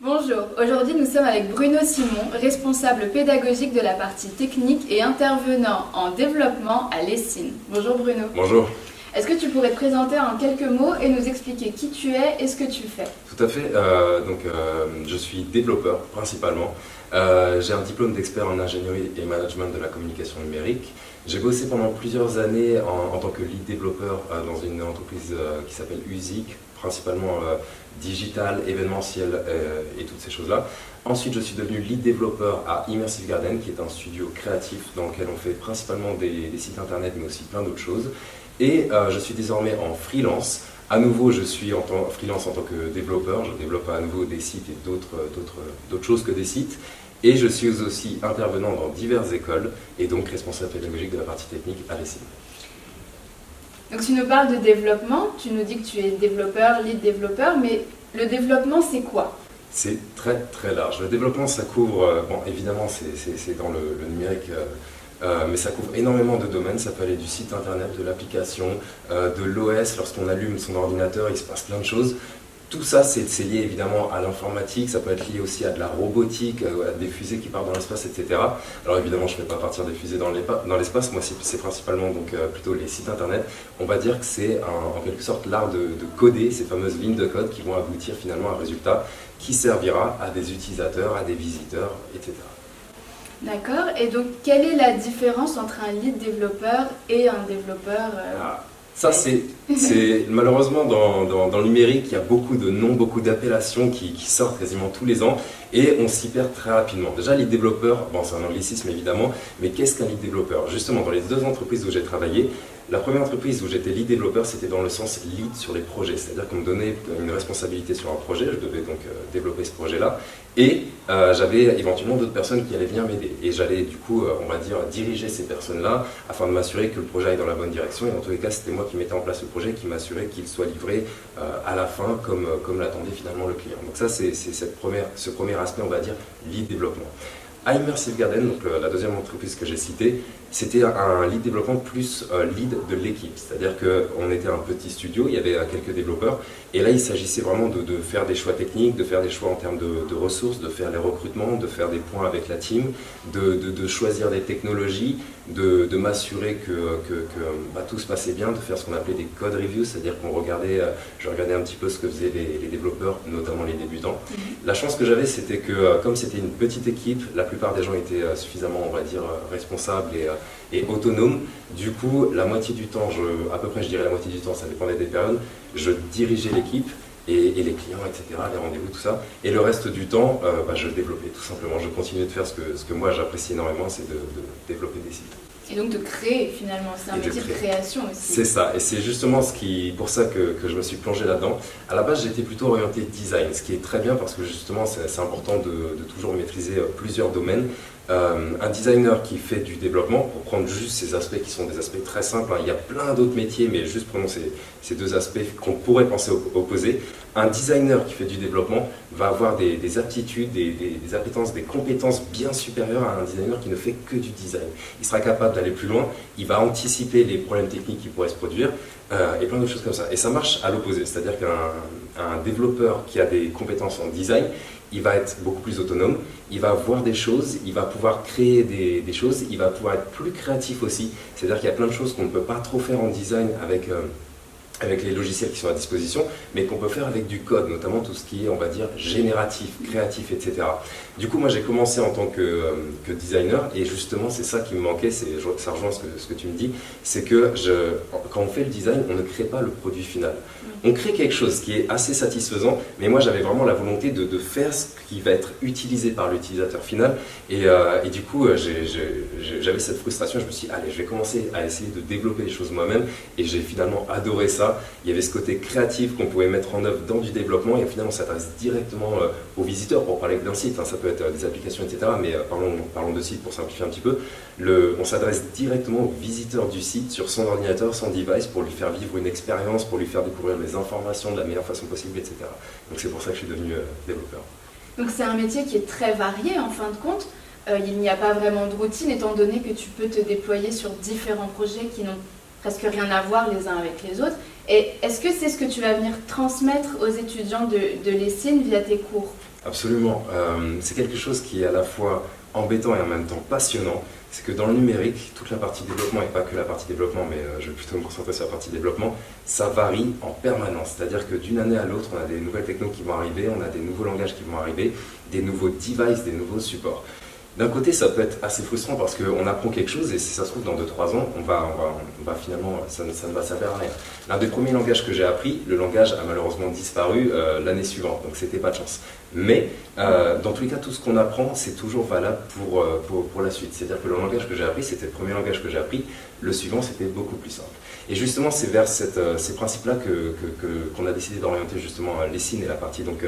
Bonjour, aujourd'hui nous sommes avec Bruno Simon, responsable pédagogique de la partie technique et intervenant en développement à l'ESSIN. Bonjour Bruno. Bonjour. Est-ce que tu pourrais te présenter en quelques mots et nous expliquer qui tu es et ce que tu fais? Tout à fait. Je suis développeur principalement. J'ai un diplôme d'expert en ingénierie et management de la communication numérique. J'ai bossé pendant plusieurs années en tant que lead développeur dans une entreprise qui s'appelle USIC, principalement digital, événementiel et toutes ces choses-là. Ensuite, je suis devenu lead développeur à Immersive Garden, qui est un studio créatif dans lequel on fait principalement des sites internet, mais aussi plein d'autres choses. Et je suis désormais en freelance. À nouveau, je suis freelance en tant que développeur. Je développe à nouveau des sites et d'autres choses que des sites. Et je suis aussi intervenant dans diverses écoles et donc responsable pédagogique de la partie technique à l'ESSIN. Donc tu nous parles de développement, tu nous dis que tu es développeur, lead développeur, mais le développement c'est quoi? C'est très très large. Le développement, ça couvre, bon évidemment c'est dans le numérique, mais ça couvre énormément de domaines. Ça peut aller du site internet, de l'application, de l'OS. Lorsqu'on allume son ordinateur, il se passe plein de choses. Tout ça, c'est lié évidemment à l'informatique, ça peut être lié aussi à de la robotique, à des fusées qui partent dans l'espace, etc. Alors évidemment, je ne fais pas partir des fusées dans l'espace, moi c'est principalement plutôt les sites internet. On va dire que c'est en quelque sorte l'art de coder ces fameuses lignes de code qui vont aboutir finalement à un résultat qui servira à des utilisateurs, à des visiteurs, etc. D'accord, et donc quelle est la différence entre un lead développeur et un développeur Ça, c'est malheureusement dans le numérique, il y a beaucoup de noms, beaucoup d'appellations qui sortent quasiment tous les ans et on s'y perd très rapidement. Déjà, lead développeur, bon, c'est un anglicisme évidemment, mais qu'est-ce qu'un lead développeur? Justement, dans les deux entreprises où j'ai travaillé, la première entreprise où j'étais lead développeur, c'était dans le sens lead sur les projets, c'est-à-dire qu'on me donnait une responsabilité sur un projet, je devais donc développer ce projet-là, et j'avais éventuellement d'autres personnes qui allaient venir m'aider. Et j'allais du coup, on va dire, diriger ces personnes-là afin de m'assurer que le projet aille dans la bonne direction, et en tous les cas, c'était moi qui mettais en place le projet, qui m'assurait qu'il soit livré à la fin comme l'attendait finalement le client. Donc ça, c'est ce premier aspect, on va dire, lead développement. À Immersive Garden, donc la deuxième entreprise que j'ai citée, c'était un lead développement plus lead de l'équipe. C'est-à-dire qu'on était un petit studio, il y avait quelques développeurs, et là il s'agissait vraiment de faire des choix techniques, de faire des choix en termes de ressources, de faire les recrutements, de faire des points avec la team, de choisir des technologies, de m'assurer que tout se passait bien, de faire ce qu'on appelait des code reviews, c'est-à-dire je regardais un petit peu ce que faisaient les développeurs, notamment les débutants. La chance que j'avais, c'était que comme c'était une petite équipe, la plupart des gens étaient suffisamment, on va dire, responsables et autonomes. Du coup, la moitié du temps, à peu près je dirais la moitié du temps, ça dépendait des périodes, je dirigeais l'équipe et les clients, etc., les rendez-vous, tout ça. Et le reste du temps, je développais tout simplement. Je continuais de faire ce que moi j'apprécie énormément, c'est de développer des sites. Et donc de créer finalement, c'est un métier de création aussi. C'est ça, et c'est justement pour ça que je me suis plongé là-dedans. À la base, j'étais plutôt orienté design, ce qui est très bien parce que justement, c'est important de toujours maîtriser plusieurs domaines. Un designer qui fait du développement, pour prendre juste ces aspects qui sont des aspects très simples, hein, il y a plein d'autres métiers, mais juste prenons ces deux aspects qu'on pourrait penser opposés. Un designer qui fait du développement va avoir des aptitudes, des appétences, des compétences bien supérieures à un designer qui ne fait que du design. Il sera capable d'aller plus loin, il va anticiper les problèmes techniques qui pourraient se produire, et plein de choses comme ça. Et ça marche à l'opposé, c'est-à-dire qu'un développeur qui a des compétences en design, il va être beaucoup plus autonome, il va voir des choses, il va pouvoir créer des choses, il va pouvoir être plus créatif aussi. C'est-à-dire qu'il y a plein de choses qu'on ne peut pas trop faire en design avec les logiciels qui sont à disposition, mais qu'on peut faire avec du code, notamment tout ce qui est, on va dire, génératif, créatif, etc. Du coup, moi j'ai commencé en tant que designer, et justement c'est ça qui me manquait, ça rejoint ce que tu me dis, c'est que quand on fait le design, on ne crée pas le produit final. On crée quelque chose qui est assez satisfaisant, mais moi j'avais vraiment la volonté de faire ce qui va être utilisé par l'utilisateur final, et du coup j'avais cette frustration, je me suis dit, allez, je vais commencer à essayer de développer les choses moi-même, et j'ai finalement adoré ça. Il y avait ce côté créatif qu'on pouvait mettre en œuvre dans du développement, et au final on s'adresse directement aux visiteurs pour parler d'un site, hein, ça peut être des applications, etc. Mais parlons de site pour simplifier un petit peu. On s'adresse directement au visiteur du site sur son ordinateur, son device, pour lui faire vivre une expérience, pour lui faire découvrir les informations de la meilleure façon possible, etc. Donc c'est pour ça que je suis devenu développeur. Donc c'est un métier qui est très varié en fin de compte. Il n'y a pas vraiment de routine étant donné que tu peux te déployer sur différents projets qui n'ont presque rien à voir les uns avec les autres. Et est-ce que c'est ce que tu vas venir transmettre aux étudiants de l'ESSIN via tes cours? Absolument. C'est quelque chose qui est à la fois embêtant et en même temps passionnant. C'est que dans le numérique, toute la partie développement, et pas que la partie développement, mais je vais plutôt me concentrer sur la partie développement, ça varie en permanence. C'est-à-dire que d'une année à l'autre, on a des nouvelles technos qui vont arriver, on a des nouveaux langages qui vont arriver, des nouveaux devices, des nouveaux supports. D'un côté, ça peut être assez frustrant parce qu'on apprend quelque chose et si ça se trouve, dans 2-3 ans, on va finalement, ça ne va servir à rien. L'un des premiers langages que j'ai appris, le langage a malheureusement disparu l'année suivante, donc c'était pas de chance. Mais dans tous les cas, tout ce qu'on apprend, c'est toujours valable pour la suite. C'est-à-dire que le langage que j'ai appris, c'était le premier langage que j'ai appris, le suivant, c'était beaucoup plus simple. Et justement, c'est vers ces principes-là qu'on a décidé d'orienter justement l'ESIN et la partie donc,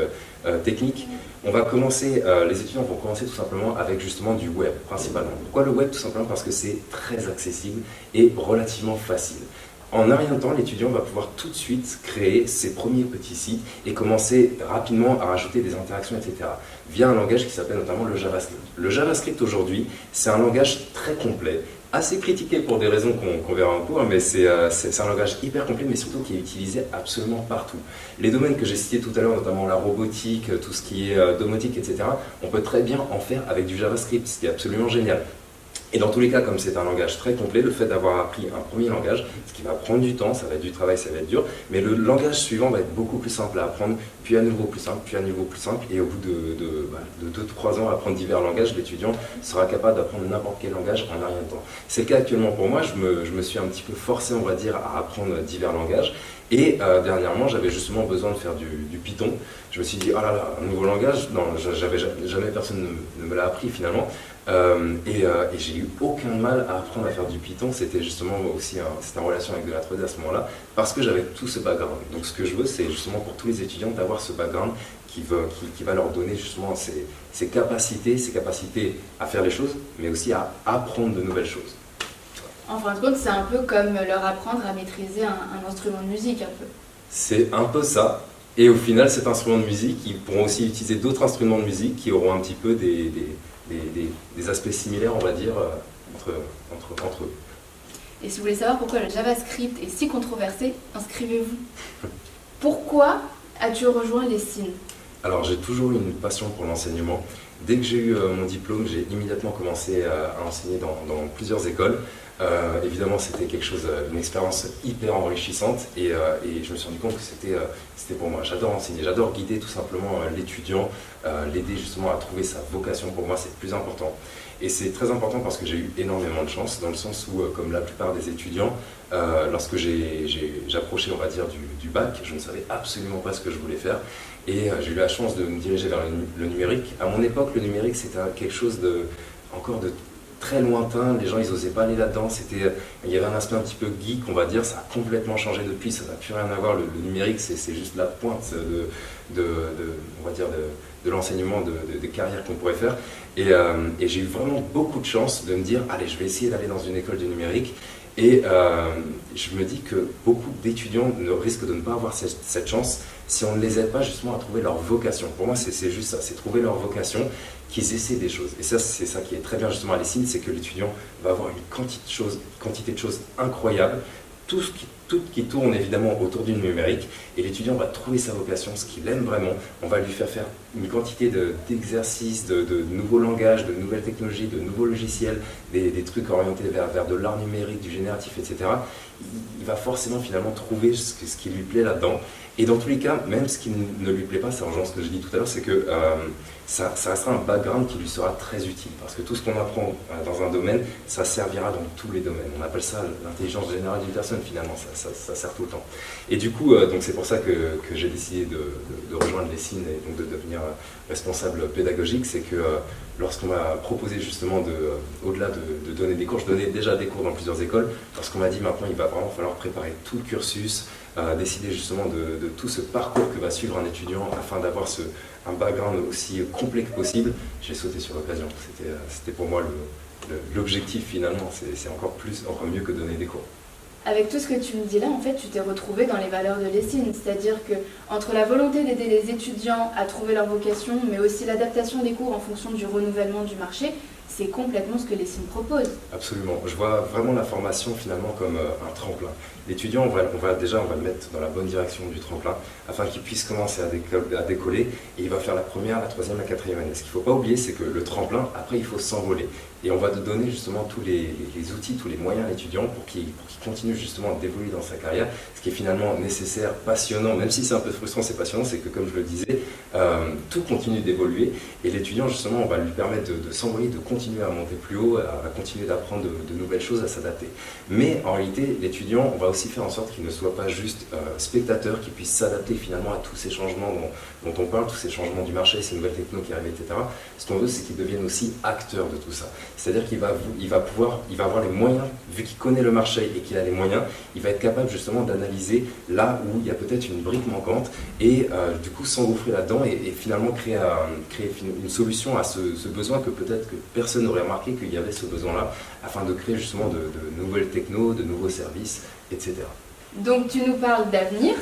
technique. On va commencer, les étudiants vont commencer tout simplement avec justement du web, principalement. Pourquoi le web? Tout simplement parce que c'est très accessible et relativement facile. En un rien de temps, l'étudiant va pouvoir tout de suite créer ses premiers petits sites et commencer rapidement à rajouter des interactions, etc. via un langage qui s'appelle notamment le JavaScript. Le JavaScript aujourd'hui, c'est un langage très complet, assez critiqué pour des raisons qu'on verra en cours, mais c'est un langage hyper complet, mais surtout qui est utilisé absolument partout. Les domaines que j'ai cités tout à l'heure, notamment la robotique, tout ce qui est domotique, etc., on peut très bien en faire avec du JavaScript, ce qui est absolument génial. Et dans tous les cas, comme c'est un langage très complet, le fait d'avoir appris un premier langage, ce qui va prendre du temps, ça va être du travail, ça va être dur, mais le langage suivant va être beaucoup plus simple à apprendre, puis à nouveau plus simple, puis à nouveau plus simple, et au bout de 2-3 ans à apprendre divers langages, l'étudiant sera capable d'apprendre n'importe quel langage en un rien de temps. C'est le cas actuellement pour moi, je me suis un petit peu forcé, on va dire, à apprendre divers langages, et dernièrement, j'avais justement besoin de faire du Python. Je me suis dit, oh là là, un nouveau langage, non, jamais personne ne me l'a appris finalement. Et j'ai eu aucun mal à apprendre à faire du Python. C'était justement aussi c'était en relation avec de la 3D à ce moment-là, parce que j'avais tout ce background. Donc ce que je veux, c'est justement pour tous les étudiants d'avoir ce background qui va leur donner justement ces capacités à faire les choses, mais aussi à apprendre de nouvelles choses. En fin de compte, c'est un peu comme leur apprendre à maîtriser un instrument de musique, un peu. C'est un peu ça. Et au final, cet instrument de musique, ils pourront aussi utiliser d'autres instruments de musique qui auront un petit peu des aspects similaires, on va dire, entre eux. Et si vous voulez savoir pourquoi le JavaScript est si controversé, inscrivez-vous. Pourquoi as-tu rejoint l'ESIN? Alors, j'ai toujours eu une passion pour l'enseignement. Dès que j'ai eu mon diplôme, j'ai immédiatement commencé à enseigner dans plusieurs écoles. Évidemment, c'était quelque chose, une expérience hyper enrichissante et je me suis rendu compte que c'était pour moi. J'adore enseigner, j'adore guider tout simplement l'étudiant, l'aider justement à trouver sa vocation. Pour moi, c'est le plus important. Et c'est très important parce que j'ai eu énormément de chance, dans le sens où, comme la plupart des étudiants, lorsque j'approchais, on va dire, du bac, je ne savais absolument pas ce que je voulais faire. Et j'ai eu la chance de me diriger vers le numérique. À mon époque, le numérique, c'était quelque chose encore de très lointain, les gens ils n'osaient pas aller là-dedans, il y avait un aspect un petit peu geek, on va dire, ça a complètement changé depuis, ça n'a plus rien à voir, le numérique c'est juste la pointe on va dire de l'enseignement, des carrières qu'on pourrait faire, et j'ai eu vraiment beaucoup de chance de me dire, allez, je vais essayer d'aller dans une école du numérique, et je me dis que beaucoup d'étudiants risquent de ne pas avoir cette chance si on ne les aide pas justement à trouver leur vocation. Pour moi, c'est juste ça, c'est trouver leur vocation, qu'ils essaient des choses. Et ça, c'est ça qui est très bien justement à l'ESIN, c'est que l'étudiant va avoir une quantité de choses incroyables, tout qui tourne évidemment autour du numérique, et l'étudiant va trouver sa vocation, ce qu'il aime vraiment. On va lui faire faire une quantité d'exercices, de nouveaux langages, de nouvelles technologies, de nouveaux logiciels, des trucs orientés vers de l'art numérique, du génératif, etc. Il va forcément finalement trouver ce qui lui plaît là-dedans. Et dans tous les cas, même ce qui ne lui plaît pas, ça rejoint ce que je dis tout à l'heure, c'est que ça restera un background qui lui sera très utile. Parce que tout ce qu'on apprend dans un domaine, ça servira dans tous les domaines. On appelle ça l'intelligence générale d'une personne, finalement, ça sert tout le temps. Et du coup, donc c'est pour ça que j'ai décidé de rejoindre l'ESIN et donc de devenir responsable pédagogique. C'est que lorsqu'on m'a proposé justement, au-delà de donner des cours, je donnais déjà des cours dans plusieurs écoles, lorsqu'on m'a dit maintenant il va vraiment falloir préparer tout le cursus, décider justement de tout ce parcours que va suivre un étudiant afin d'avoir un background aussi complet que possible, j'ai sauté sur l'occasion. C'était pour moi l'objectif finalement, c'est encore mieux que donner des cours. Avec tout ce que tu me dis là, en fait, tu t'es retrouvé dans les valeurs de l'ESIN, c'est-à-dire que entre la volonté d'aider les étudiants à trouver leur vocation, mais aussi l'adaptation des cours en fonction du renouvellement du marché, c'est complètement ce que Lessine propose. Absolument. Je vois vraiment la formation finalement comme un tremplin. L'étudiant, on va le mettre dans la bonne direction du tremplin afin qu'il puisse commencer à décoller et il va faire la première, la troisième, la quatrième année. Ce qu'il ne faut pas oublier, c'est que le tremplin, après, il faut s'envoler. Et on va te donner justement tous les outils, tous les moyens à l'étudiant pour qu'il continue justement d'évoluer dans sa carrière. Ce qui est finalement nécessaire, passionnant, même si c'est un peu frustrant, c'est passionnant, c'est que comme je le disais, tout continue d'évoluer et l'étudiant justement, on va lui permettre de s'envoler, de continuer à monter plus haut, à continuer d'apprendre de nouvelles choses, à s'adapter. Mais en réalité, l'étudiant, on va aussi faire en sorte qu'il ne soit pas juste spectateur, qu'il puisse s'adapter finalement à tous ces changements dont on parle, tous ces changements du marché, ces nouvelles technos qui arrivent, etc. Ce qu'on veut, c'est qu'il devienne aussi acteur de tout ça. C'est-à-dire qu'il va avoir les moyens, vu qu'il connaît le marché et qu'il a les moyens, il va être capable justement d'analyser là où il y a peut-être une brique manquante et du coup s'engouffrer là-dedans et finalement créer une solution à ce besoin que peut-être que personne n'aurait remarqué qu'il y avait ce besoin-là, afin de créer justement de nouvelles technos, de nouveaux services, etc. Donc tu nous parles d'avenir,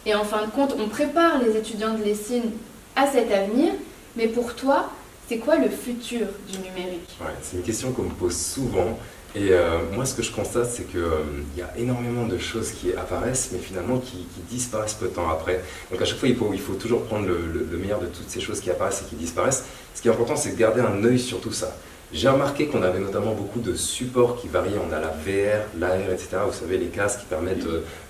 et en fin de compte, on prépare les étudiants de Lessine à cet avenir, mais pour toi, c'est quoi le futur du numérique? Ouais, c'est une question qu'on me pose souvent. Et moi, ce que je constate, c'est qu'il y a énormément de choses qui apparaissent, mais finalement qui disparaissent peu de temps après. Donc à chaque fois, il faut toujours prendre le meilleur de toutes ces choses qui apparaissent et qui disparaissent. Ce qui est important, c'est de garder un œil sur tout ça. J'ai remarqué qu'on avait notamment beaucoup de supports qui variaient. On a la VR, l'AR, etc. Vous savez, les casques qui permettent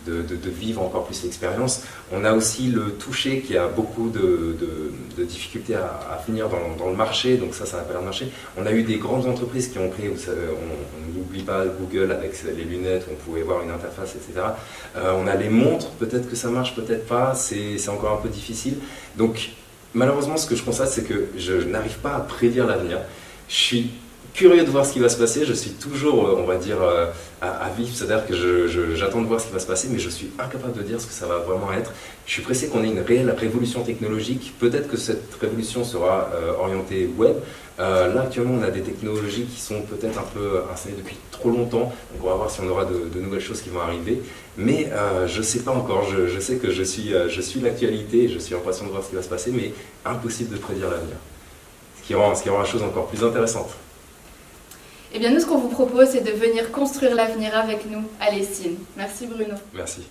de vivre encore plus l'expérience. On a aussi le toucher qui a beaucoup de difficultés à finir dans le marché, donc ça n'a pas l'air de marcher. On a eu des grandes entreprises qui ont créé, vous savez, on n'oublie pas Google avec les lunettes, on pouvait voir une interface, etc. On a les montres, peut-être que ça marche, peut-être pas, c'est encore un peu difficile. Donc malheureusement, ce que je constate, c'est que je n'arrive pas à prédire l'avenir. Je suis curieux de voir ce qui va se passer, je suis toujours, on va dire, à vif, c'est-à-dire que j'attends de voir ce qui va se passer, mais je suis incapable de dire ce que ça va vraiment être. Je suis pressé qu'on ait une réelle révolution technologique, peut-être que cette révolution sera orientée web. Là, actuellement, on a des technologies qui sont peut-être un peu installées depuis trop longtemps, donc on va voir si on aura de nouvelles choses qui vont arriver. Mais je ne sais pas encore, je sais que je suis l'actualité, je suis impatient de voir ce qui va se passer, mais impossible de prédire l'avenir. Ce qui rend la chose encore plus intéressante. Eh bien, nous, ce qu'on vous propose, c'est de venir construire l'avenir avec nous à Lessine. Merci Bruno. Merci.